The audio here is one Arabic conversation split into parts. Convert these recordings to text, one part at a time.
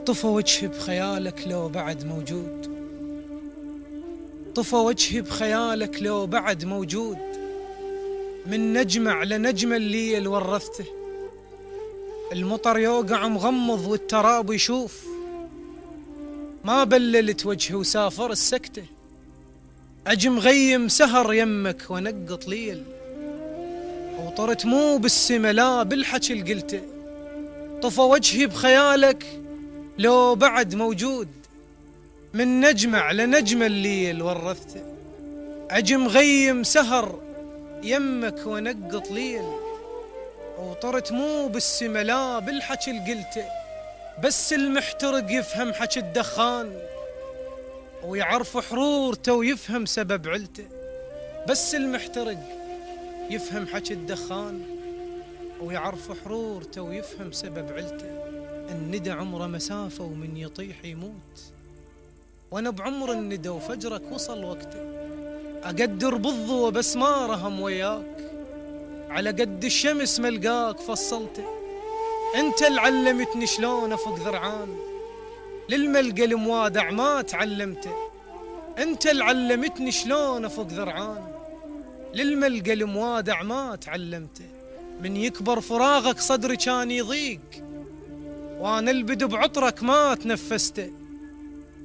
طفى وجهي بخيالك لو بعد موجود، طفى وجهي بخيالك لو بعد موجود، من نجمة على نجمة الليل ورثته. المطر يوقع مغمض والتراب يشوف، ما بللت وجهي وسافر السكته. أجي مغيم سهر يمك ونقط ليل، وطرت مو بالسما لا بالحكي القلته. طفى وجهي بخيالك لو بعد موجود، من نجمة على نجمة الليل ورثته. أجي مغيم سهر يمك ونقط ليل، وطرت مو بالسما لا بالحكي القلته. بس المحترق يفهم حكي الدخان، ويعرف حرورته ويفهم سبب علته. بس المحترق يفهم حكي الدخان، ويعرف حرورته ويفهم سبب علته. الندى عمره مسافة ومن يطيح يموت، وانا بعمر الندى وفجرك وصل وقته. اقدر بالضوء بس ما رهم وياك، على قد الشمس ملقاك فصلته. انت اللي علمتني شلون افك ذرعان، للملقى الموادع ما تعلمته. انت اللي علمتني شلون افك ذرعان، للملقى الموادع ما تعلمته. من يكبر فراغك صدري كان يضيق، وانا البدو بعطرك ما تنفسته.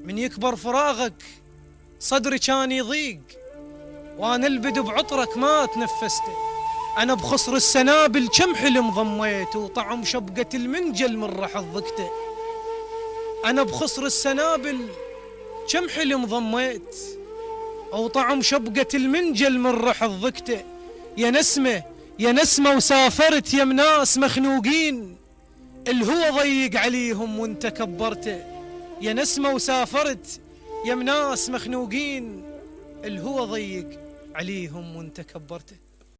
من يكبر فراغك صدري كان يضيق، وانا البدو بعطرك ما تنفسته. انا بخصر السنابل كم حلم ضميت، وطعم شبقة المنجل من رح ضقته. انا بخصر السنابل كم حلم ضميت، او طعم شبقة المنجل من رح ضقته. يا نسمة يا نسمة وسافرت يم ناس مخنوقين، الهوى ضيق عليهم وانت كبرته. يا نسمة وسافرت يم ناس مخنوقين، الهوى ضيق عليهم وانت كبرته.